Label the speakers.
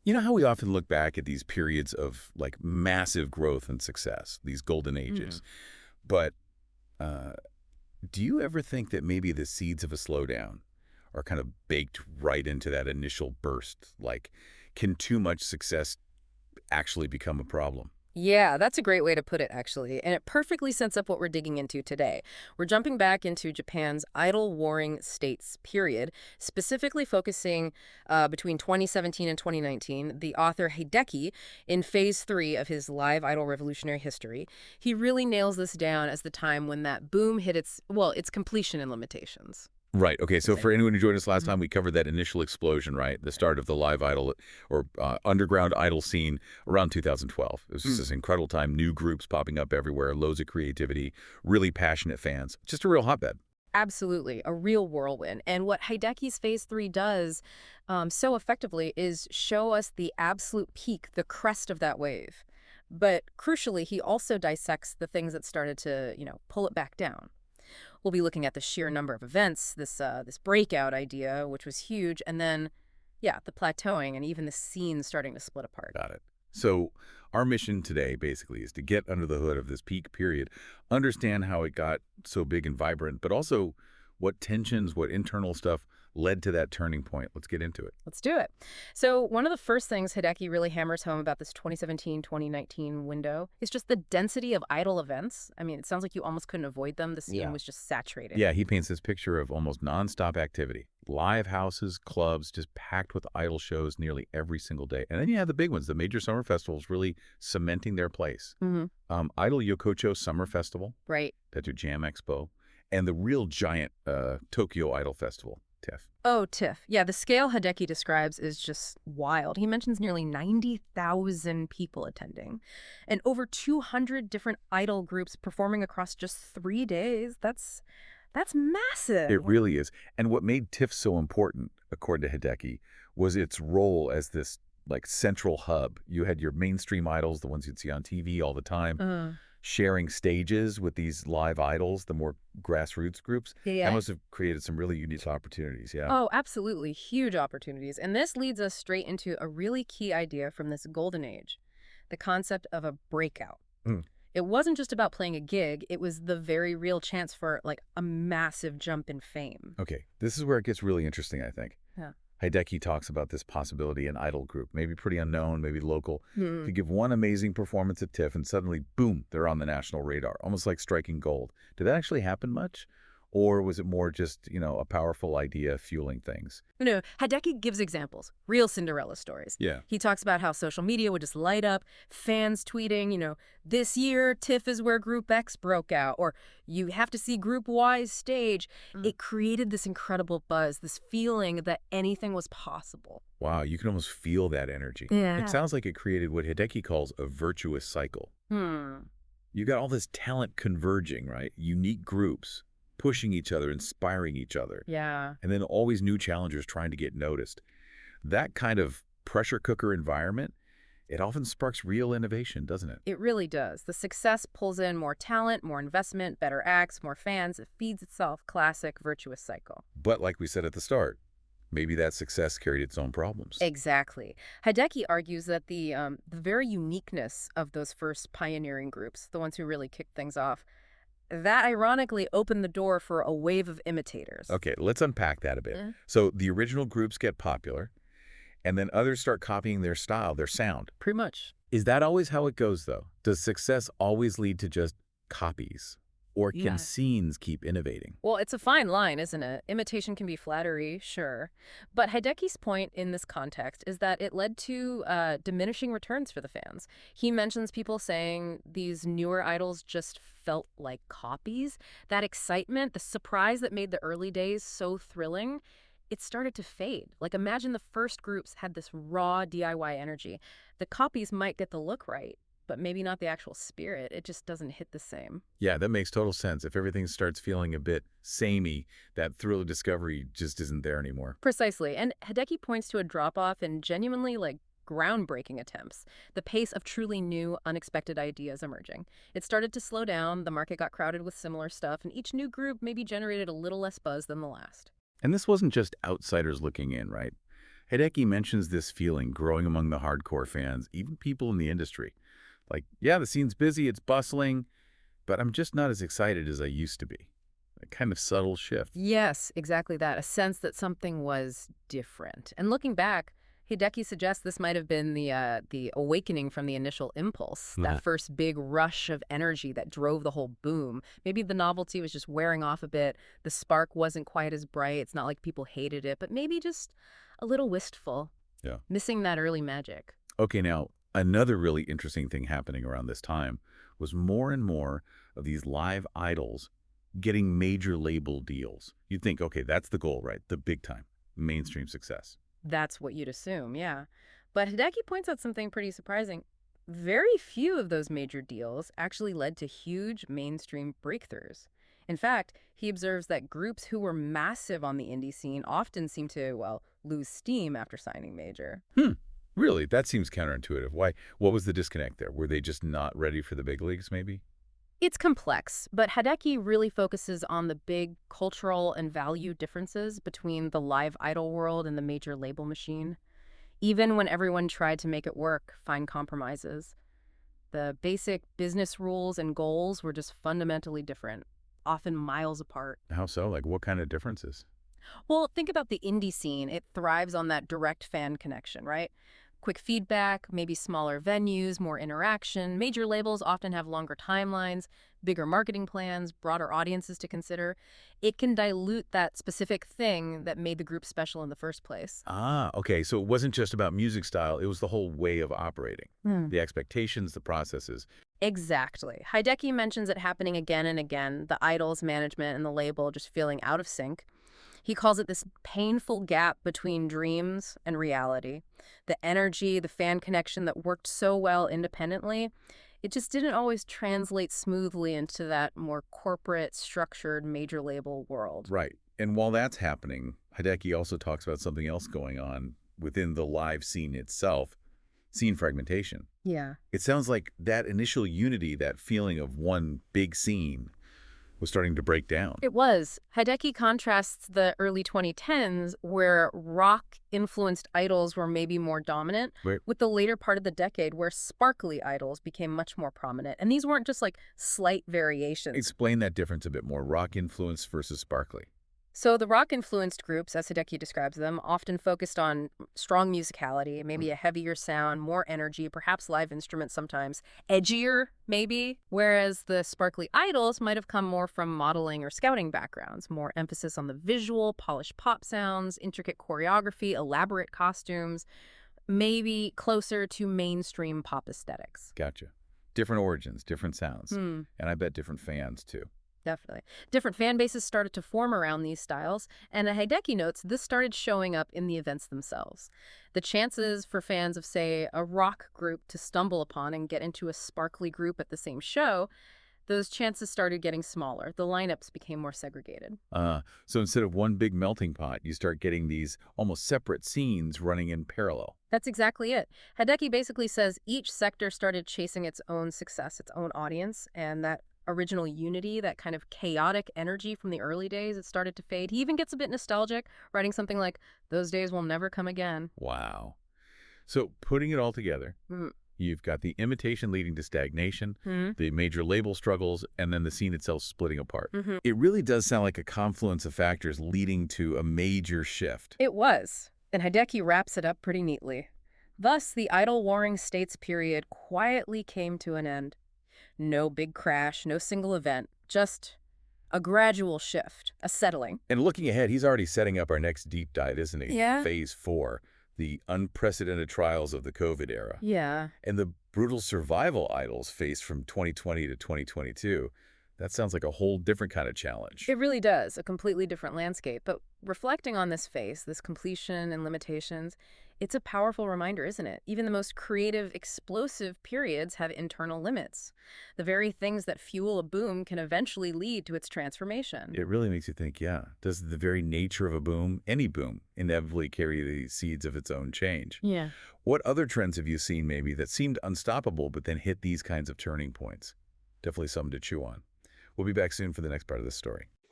Speaker 1: You know how we often look back at these periods of like massive growth and success, these golden
Speaker 2: Hmm.
Speaker 1: ages, but uh, do you ever think that maybe the seeds of a slowdown are kind of baked right into that initial burst? Like, can too much success actually become a problem?
Speaker 2: Yeah, that's a great way to put it, actually. And it perfectly sets up what we're digging into today. We're jumping back into Japan's idol warring states period, specifically focusing between 2017 and 2019. The author Hidekki, in phase three of his live idol revolutionary history, he really nails this down as the time when that boom hit its completion and limitations.
Speaker 1: Right. Okay.
Speaker 2: Let's
Speaker 1: So
Speaker 2: say.
Speaker 1: for anyone who joined us last time, we covered that initial explosion, right? The start of the live idol or underground idol scene around 2012. It was just this incredible time, new groups popping up everywhere, loads of creativity, really passionate fans. Just a real hotbed.
Speaker 2: Absolutely, a real whirlwind. And what Hidekki's Phase 3 does so effectively is show us the absolute peak, the crest of that wave. But crucially, he also dissects the things that started to, pull it back down. We'll be looking at the sheer number of events, this breakout idea, which was huge, and then, yeah, the plateauing and even the scene starting to split apart.
Speaker 1: Got it. So our mission today basically is to get under the hood of this peak period, understand how it got so big and vibrant, but also what tensions, what internal stuff led to that turning point. Let's get into it.
Speaker 2: Let's do it. So, one of the first things Hideki really hammers home about this 2017-2019 window is just the density of idol events. I mean, it sounds like you almost couldn't avoid them. The scene
Speaker 1: Yeah.
Speaker 2: was just saturated.
Speaker 1: Yeah, he paints this picture of almost nonstop activity. Live houses, clubs, just packed with idol shows nearly every single day. And then you have the big ones, the major summer festivals really cementing their place.
Speaker 2: Hmm.
Speaker 1: Idol Yokocho Summer Festival,
Speaker 2: Right.
Speaker 1: Tattoo Jam Expo, and the real giant Tokyo Idol Festival, TIFF.
Speaker 2: Oh, TIFF. Yeah, the scale Hideki describes is just wild. He mentions nearly 90,000 people attending and over 200 different idol groups performing across just 3 days. That's
Speaker 1: It
Speaker 2: massive.
Speaker 1: really is. And what made TIFF so important, according to Hideki, was its role as this like central hub. You had your mainstream idols, the ones you'd see on TV all the time,
Speaker 2: Uh,
Speaker 1: sharing stages with these live idols, the more grassroots groups.
Speaker 2: yeah,
Speaker 1: That
Speaker 2: yeah.
Speaker 1: must have created some really unique opportunities. Yeah.
Speaker 2: Oh, absolutely. Huge opportunities. And this leads us straight into a really key idea from this golden age, the concept of a breakout.
Speaker 1: Mm.
Speaker 2: It wasn't just about playing a gig, it was the very real chance for like a massive jump in fame.
Speaker 1: Okay. This is where it gets really interesting, I think.
Speaker 2: Yeah.
Speaker 1: Hideki talks about this possibility in idol group, maybe pretty unknown, maybe local,
Speaker 2: Hmm.
Speaker 1: could give one amazing performance at TIFF and suddenly, boom, they're on the national radar, almost like striking gold. Did that actually happen much? Or was it more just, a powerful idea fueling things?
Speaker 2: Hideki gives examples, real Cinderella stories.
Speaker 1: Yeah.
Speaker 2: He talks about how social media would just light up, fans tweeting, this year TIFF is where Group X broke out, or you have to see Group Y's stage. It created this incredible buzz, this feeling that anything was possible.
Speaker 1: Wow, you can almost feel that energy. It
Speaker 2: Yeah.
Speaker 1: sounds like it created what Hideki calls a virtuous cycle.
Speaker 2: Hmm.
Speaker 1: You got all this talent converging, right? Unique groups pushing each other, inspiring each other,
Speaker 2: Yeah.
Speaker 1: and then always new challengers trying to get noticed. That kind of pressure cooker environment, it often sparks real innovation, doesn't it?
Speaker 2: It really does. The success pulls in more talent, more investment, better acts, more fans. It feeds itself. Classic virtuous cycle.
Speaker 1: But like we said at the start, maybe that success carried its own problems.
Speaker 2: Exactly. Hideki argues that the very uniqueness of those first pioneering groups, the ones who really kicked things off, that ironically opened the door for a wave of imitators.
Speaker 1: Okay, let's unpack that a bit.
Speaker 2: Eh,
Speaker 1: So the original groups get popular, and then others start copying their style, their sound.
Speaker 2: Pretty much.
Speaker 1: Is that always how it goes, though? Does success always lead to just copies? Or can
Speaker 2: Yeah.
Speaker 1: scenes keep innovating?
Speaker 2: Well, it's a fine line, isn't it? Imitation can be flattery, sure. But Hideki's point in this context is that it led to diminishing returns for the fans. He mentions people saying these newer idols just felt like copies. That excitement, the surprise that made the early days so thrilling, it started to fade. Like, imagine the first groups had this raw DIY energy. The copies might get the look right, but maybe not the actual spirit. It just doesn't hit the same.
Speaker 1: Yeah, that makes total sense. If everything starts feeling a bit samey, that thrill of discovery just isn't there anymore.
Speaker 2: Precisely. And Hideki points to a drop off in genuinely groundbreaking attempts, the pace of truly new, unexpected ideas emerging. It started to slow down, the market got crowded with similar stuff, and each new group maybe generated a little less buzz than the last.
Speaker 1: And this wasn't just outsiders looking in, right? Hidekki mentions this feeling growing among the hardcore fans, even people in the industry. Like, yeah, the scene's busy, it's bustling, but I'm just not as excited as I used to be. A kind of subtle shift.
Speaker 2: Yes, exactly that. A sense that something was different. And looking back, Hideki suggests this might have been the awakening from the initial impulse, that first big rush of energy that drove the whole boom. Maybe the novelty was just wearing off a bit. The spark wasn't quite as bright. It's not like people hated it, but maybe just a little wistful,
Speaker 1: Yeah.
Speaker 2: missing that early magic.
Speaker 1: Okay, now, another really interesting thing happening around this time was more and more of these live idols getting major label deals. You'd think, okay, that's the goal, right? The big time, mainstream success.
Speaker 2: That's what you'd assume, yeah. But Hideki points out something pretty surprising. Very few of those major deals actually led to huge mainstream breakthroughs. In fact, he observes that groups who were massive on the indie scene often seem to, well, lose steam after signing major.
Speaker 1: Hmm. Really? That seems counterintuitive. Why? What was the disconnect there? Were they just not ready for the big leagues, maybe?
Speaker 2: It's complex, but Hideki really focuses on the big cultural and value differences between the live idol world and the major label machine. Even when everyone tried to make it work, find compromises, the basic business rules and goals were just fundamentally different, often miles apart.
Speaker 1: How so? Like, what kind of differences?
Speaker 2: Well, think about the indie scene. It thrives on that direct fan connection, right? Quick feedback, maybe smaller venues, more interaction. Major labels often have longer timelines, bigger marketing plans, broader audiences to consider. It can dilute that specific thing that made the group special in the first place.
Speaker 1: Ah, okay. So it wasn't just about music style. It was the whole way of operating.
Speaker 2: Hmm.
Speaker 1: The expectations, the processes.
Speaker 2: Exactly. Hideki mentions it happening again and again, the idols, management, and the label just feeling out of sync. He calls it this painful gap between dreams and reality. The energy, the fan connection that worked so well independently, it just didn't always translate smoothly into that more corporate, structured, major label world.
Speaker 1: Right. And while that's happening, Hideki also talks about something else going on within the live scene itself, scene fragmentation.
Speaker 2: Yeah.
Speaker 1: It sounds like that initial unity, that feeling of one big scene, was starting to break down.
Speaker 2: It was. Hideki contrasts the early 2010s, where rock-influenced idols were maybe more dominant,
Speaker 1: Right.
Speaker 2: with the later part of the decade where sparkly idols became much more prominent. And these weren't just like slight variations.
Speaker 1: Explain that difference a bit more. Rock influence versus sparkly.
Speaker 2: So the rock-influenced groups, as Hideki describes them, often focused on strong musicality, maybe a heavier sound, more energy, perhaps live instruments sometimes, edgier maybe, whereas the sparkly idols might have come more from modeling or scouting backgrounds, more emphasis on the visual, polished pop sounds, intricate choreography, elaborate costumes, maybe closer to mainstream pop aesthetics.
Speaker 1: Gotcha. Different origins, different sounds.
Speaker 2: Hmm.
Speaker 1: And I bet different fans, too.
Speaker 2: Definitely. Different fan bases started to form around these styles, and Hideki notes this started showing up in the events themselves. The chances for fans of, say, a rock group to stumble upon and get into a sparkly group at the same show, those chances started getting smaller. The lineups became more segregated.
Speaker 1: So instead of one big melting pot, you start getting these almost separate scenes running in parallel.
Speaker 2: That's exactly it. Hideki basically says each sector started chasing its own success, its own audience, and that original unity, that kind of chaotic energy from the early days, it started to fade. He even gets a bit nostalgic, writing something like, "Those days will never come again."
Speaker 1: Wow. So putting it all together,
Speaker 2: Mm.
Speaker 1: you've got the imitation leading to stagnation,
Speaker 2: Hmm.
Speaker 1: the major label struggles, and then the scene itself splitting apart.
Speaker 2: Mm-hmm.
Speaker 1: It really does sound like a confluence of factors leading to a major shift.
Speaker 2: It was, and Hideki wraps it up pretty neatly. Thus, the idol warring states period quietly came to an end. No big crash, no single event, just a gradual shift, a settling.
Speaker 1: And looking ahead, he's already setting up our next deep dive, isn't he?
Speaker 2: Yeah.
Speaker 1: Phase 4, the unprecedented trials of the COVID era.
Speaker 2: Yeah.
Speaker 1: And the brutal survival idols faced from 2020 to 2022. That sounds like a whole different kind of challenge.
Speaker 2: It really does, a completely different landscape. But reflecting on this phase, this completion and limitations, it's a powerful reminder, isn't it? Even the most creative, explosive periods have internal limits. The very things that fuel a boom can eventually lead to its transformation.
Speaker 1: It really makes you think, yeah, does the very nature of a boom, any boom, inevitably carry the seeds of its own change?
Speaker 2: Yeah.
Speaker 1: What other trends have you seen maybe that seemed unstoppable but then hit these kinds of turning points? Definitely something to chew on. We'll be back soon for the next part of this story.